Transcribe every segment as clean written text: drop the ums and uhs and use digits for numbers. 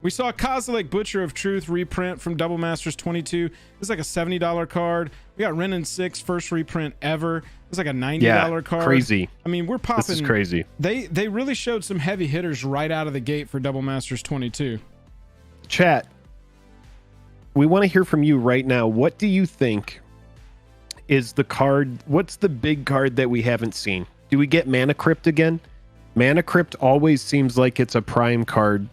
We saw Kozilek, Butcher of Truth reprint from Double Masters 22. This is like a $70 card. We got Ren and 6 first reprint ever. It's like a $90 card. Crazy. I mean, we're popping. This is crazy. They really showed some heavy hitters right out of the gate for Double Masters 22. Chat, we want to hear from you right now. What do you think is the card? What's the big card that we haven't seen? Do we get Mana Crypt again? Mana Crypt always seems like it's a prime card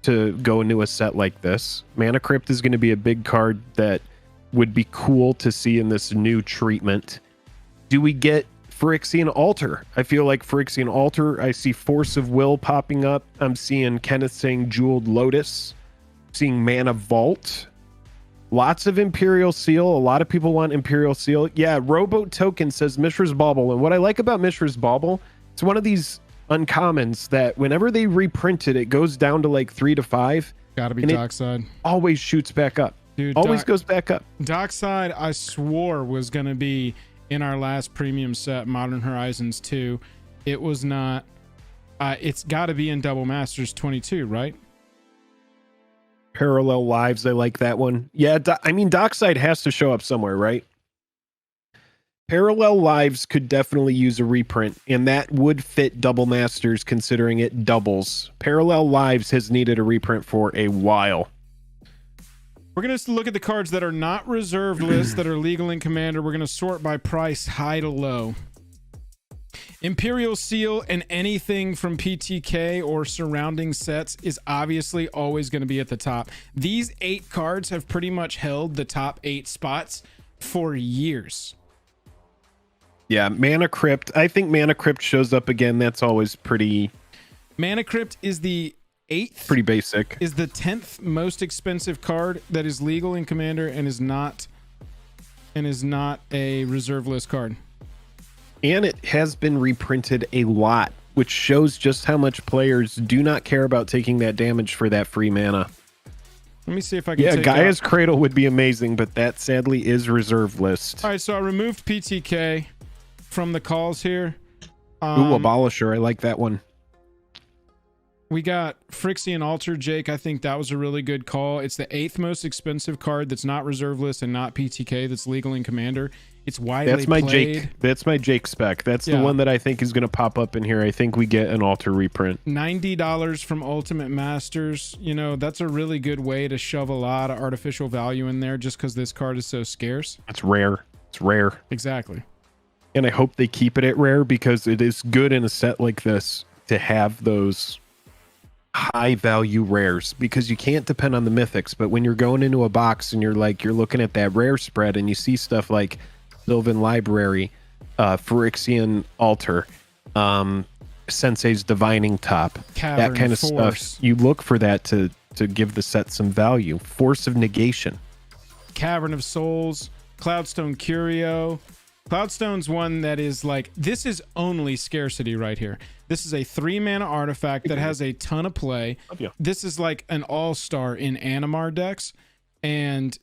to go into a set like this. Mana Crypt is going to be a big card that would be cool to see in this new treatment. Do we get Phyrexian Altar? I feel like Phyrexian Altar, I see Force of Will popping up. I'm seeing Kenneth saying Jeweled Lotus, seeing Mana Vault. Lots of Imperial Seal. A lot of people want Imperial Seal. Yeah, Rowboat Token says Mishra's Bauble. And what I like about Mishra's Bauble, it's one of these uncommons that whenever they reprint it, it goes down to like 3 to 5. Gotta be Dockside. Always shoots back up. Dude, always goes back up. Dockside, I swore was gonna be in our last premium set, Modern Horizons 2. It was not. It's got to be in Double Masters 22, right? Parallel Lives, I like that one. Yeah, I mean, Dockside has to show up somewhere, right? Parallel Lives could definitely use a reprint, and that would fit Double Masters considering it doubles. Parallel Lives has needed a reprint for a while. We're going to look at the cards that are not reserved lists that are legal in Commander. We're going to sort by price, high to low. Imperial Seal and anything from PTK or surrounding sets is obviously always going to be at the top. These 8 cards have pretty much held the top 8 spots for years. Yeah, Mana Crypt. I think Mana Crypt shows up again. That's always pretty... Mana Crypt is the 8th. Pretty basic. Is the 10th most expensive card that is legal in Commander and is not a reserve list card. And it has been reprinted a lot, which shows just how much players do not care about taking that damage for that free mana. Let me see if I can. Yeah, take Gaia's Cradle would be amazing, but that sadly is reserve list. All right, so I removed PTK from the calls here. Ooh, Abolisher. I like that one. We got Phyrexian Altar, Jake. I think that was a really good call. It's the 8th most expensive card that's not reserve list and not PTK that's legal in Commander. It's widely played. Jake. That's my Jake spec. That's the one that I think is going to pop up in here. I think we get an Altar reprint. $90 from Ultimate Masters. You know, that's a really good way to shove a lot of artificial value in there just because this card is so scarce. It's rare. It's rare. Exactly. And I hope they keep it at rare because it is good in a set like this to have those high value rares, because you can't depend on the mythics. But when you're going into a box and you're looking at that rare spread and you see stuff like Sylvan Library, Phyrexian Altar, Sensei's Divining Top, Cavern that kind of Force. stuff, you look for that to give the set some value. Force of Negation, Cavern of Souls, Cloudstone Curio. Cloudstone's one that is like, this is only scarcity right here. This is a 3-mana artifact that has a ton of play. This is like an all-star in Animar decks, and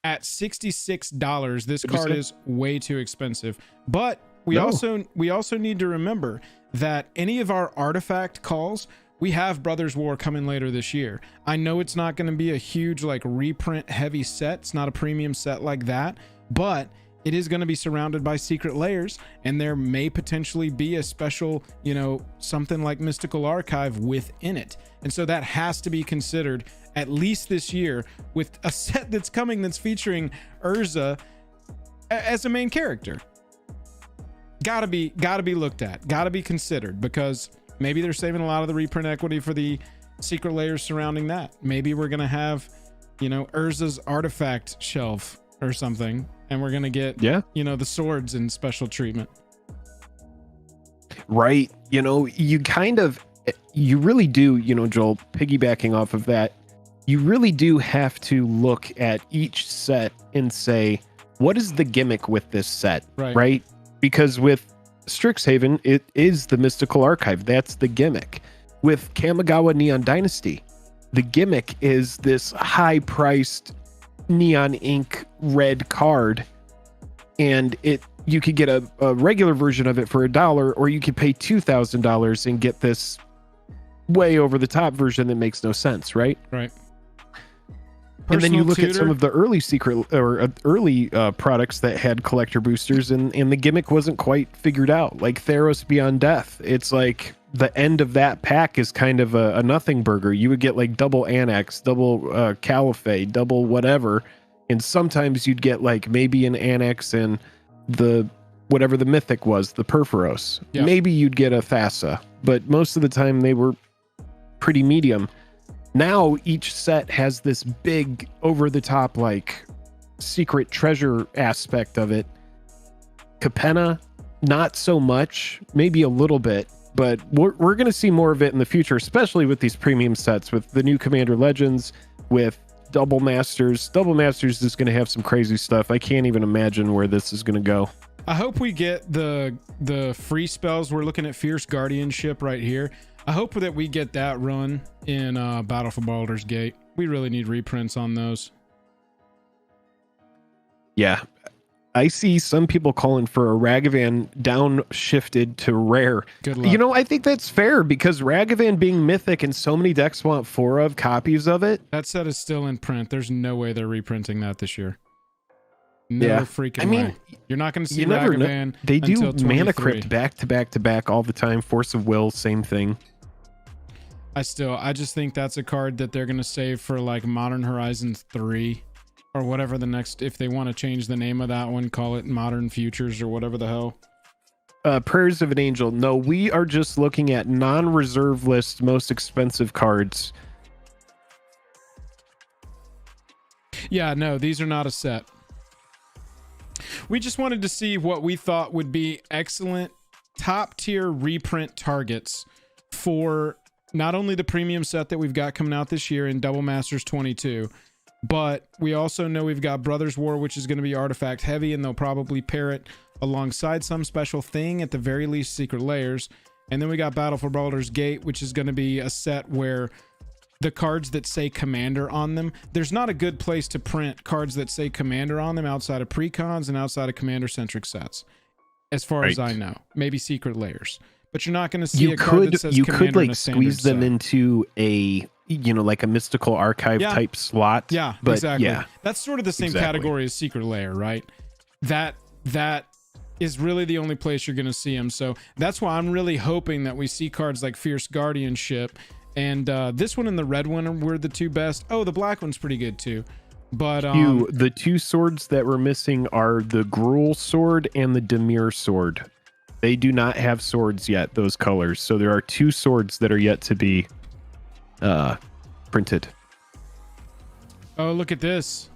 at $66, this card is way too expensive. But we also need to remember that any of our artifact calls, we have Brothers War coming later this year. I know it's not going to be a huge like reprint heavy set. It's not a premium set like that, but it is going to be surrounded by secret layers, and there may potentially be a special, you know, something like Mystical Archive within it. And so that has to be considered at least this year with a set that's coming that's featuring Urza as a main character. Gotta be looked at, gotta be considered, because maybe they're saving a lot of the reprint equity for the secret layers surrounding that. Maybe we're gonna have, you know, Urza's artifact shelf or something, and we're gonna get, you know, the swords in special treatment. Right. You know, you really do, you know, Joel, piggybacking off of that, you really do have to look at each set and say, what is the gimmick with this set? Right? Because with Strixhaven, it is the Mystical Archive. That's the gimmick. With Kamigawa Neon Dynasty, the gimmick is this high-priced neon ink red card, and you could get a regular version of it for $1, or you could pay $2,000 and get this way over the top version that makes no sense, right? Right. And then you look at Tutor. some of the early early products that had collector boosters, and the gimmick wasn't quite figured out. Like Theros Beyond Death, it's like the end of that pack is kind of a nothing burger. You would get like double Annex, double Caliphate, double whatever, and sometimes you'd get like maybe an Annex and the whatever the mythic was, the Perforos. Yeah. Maybe you'd get a Thassa, but most of the time they were pretty medium. Now each set has this big over-the-top like secret treasure aspect of it. Capenna, not so much, maybe a little bit, but we're going to see more of it in the future, especially with these premium sets, with the new Commander Legends, with Double Masters. Double Masters is going to have some crazy stuff. I can't even imagine where this is going to go. I hope we get the free spells. We're looking at Fierce Guardianship right here. I hope that we get that run in Battle for Baldur's Gate. We really need reprints on those. Yeah. I see some people calling for a Ragavan downshifted to rare. Good luck. You know, I think that's fair because Ragavan being mythic and so many decks want 4 of copies of it. That set is still in print. There's no way they're reprinting that this year. No Yeah. freaking way. You're not going to see You never know. Ragavan. They do until Mana 23. Crypt back to back to back all the time. Force of Will, same thing. I just think that's a card that they're going to save for like Modern Horizons 3 or whatever the next, if they want to change the name of that one, call it Modern Futures or whatever the hell. Prayers of an Angel. No, we are just looking at non-reserve list most expensive cards. Yeah, no, these are not a set. We just wanted to see what we thought would be excellent top tier reprint targets for not only the premium set that we've got coming out this year in Double Masters 22, but we also know we've got Brothers War, which is going to be artifact heavy, and they'll probably pair it alongside some special thing, at the very least Secret Layers. And then we got Battle for Baldur's Gate, which is going to be a set where the cards that say Commander on them, there's not a good place to print cards that say Commander on them outside of precons and outside of Commander-centric sets, as far as I know. Maybe Secret Layers. But you're not going to see a card that says Commander like in a standard squeeze them set. into a, you know, like a mystical archive type slot. Yeah, but exactly. Yeah, that's sort of the same category as Secret Lair, right? That is really the only place you're going to see them. So that's why I'm really hoping that we see cards like Fierce Guardianship, and this one and the red one were the two best. Oh, the black one's pretty good too. But the two swords that we're missing are the Gruul sword and the Demir sword. They do not have swords yet, those colors. So there are 2 swords that are yet to be printed. oh, look at this.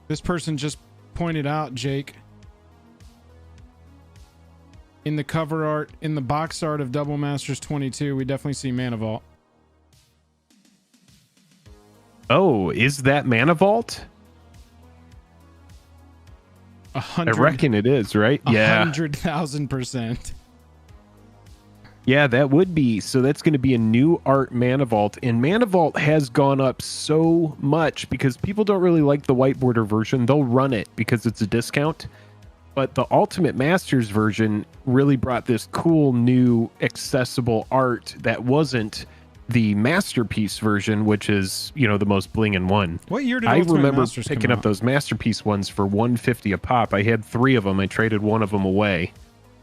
This person just pointed out, Jake, in the cover art, in the box art of Double Masters 22, we definitely see Mana Vault. Oh, is that Mana Vault? 100, I reckon it is, right? Yeah. 100,000%. Yeah, that would be. So that's going to be a new art Mana Vault. And Mana Vault has gone up so much because people don't really like the white border version. They'll run it because it's a discount. But the Ultimate Masters version really brought this cool new accessible art that wasn't the Masterpiece version, which is, you know, the most blingin' one. What year did I Ultimate remember Masters picking come up out? those Masterpiece ones for $150 a pop. I had 3 of them. I traded one of them away.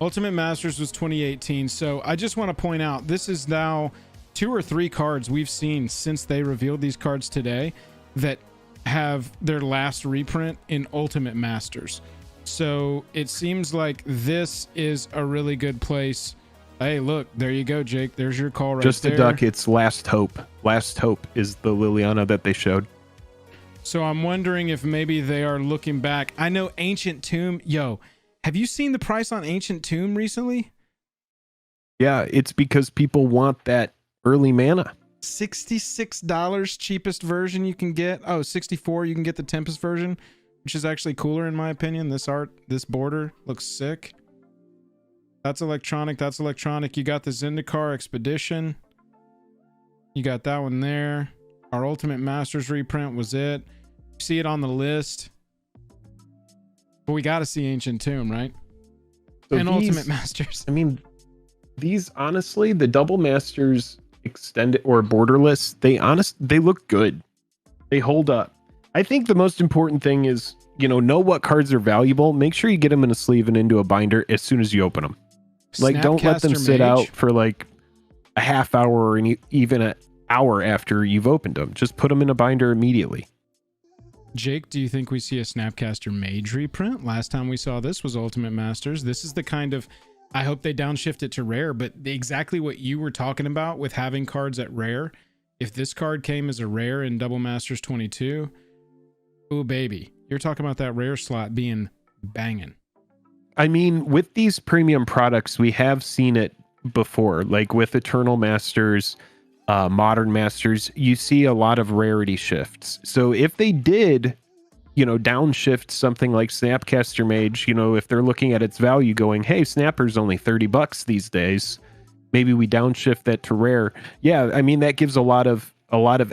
Ultimate Masters was 2018. So I just want to point out, this is now 2 or 3 cards we've seen since they revealed these cards today that have their last reprint in Ultimate Masters. So it seems like this is a really good place. Hey, look, there you go, Jake. There's your call right Just there. a duck, it's Last Hope. Last Hope is the Liliana that they showed. So I'm wondering if maybe they are looking back. I know Ancient Tomb. Yo, have you seen the price on Ancient Tomb recently? Yeah, it's because people want that early mana. $66 cheapest version you can get. Oh, $64 you can get the Tempest version, which is actually cooler in my opinion. This art, this border looks sick. That's electronic. That's electronic. You got the Zendikar Expedition. You got that one there. Our Ultimate Masters reprint was it. See it on the list. But we got to see Ancient Tomb, right? So and these- Ultimate Masters. I mean, these honestly, the Double Masters extended or borderless, they look good. They hold up. I think the most important thing is, know what cards are valuable. Make sure you get them in a sleeve and into a binder as soon as you open them. Like, don't let them sit out for like a half hour or even an hour after you've opened them. Just put them in a binder immediately. Jake, do you think we see a Snapcaster Mage reprint? Last time we saw this was Ultimate Masters. This is the kind of, I hope they downshift it to rare, but exactly what you were talking about with having cards at rare. If this card came as a rare in Double Masters 22, oh baby, you're talking about that rare slot being banging. I mean, with these premium products, we have seen it before, like with Eternal Masters, Modern Masters, you see a lot of rarity shifts. So if they did, downshift something like Snapcaster Mage, if they're looking at its value going, hey, Snapper's only $30 these days, maybe we downshift that to rare. Yeah, I mean, that gives a lot of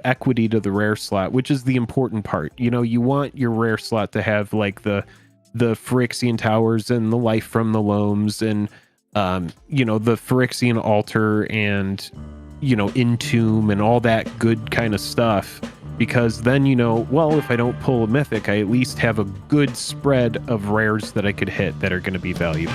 equity to the rare slot, which is the important part. You want your rare slot to have like the Phyrexian Towers and the Life from the Loams and the Phyrexian Altar and Entomb and all that good kind of stuff, because then well, if I don't pull a mythic, I at least have a good spread of rares that I could hit that are going to be valuable.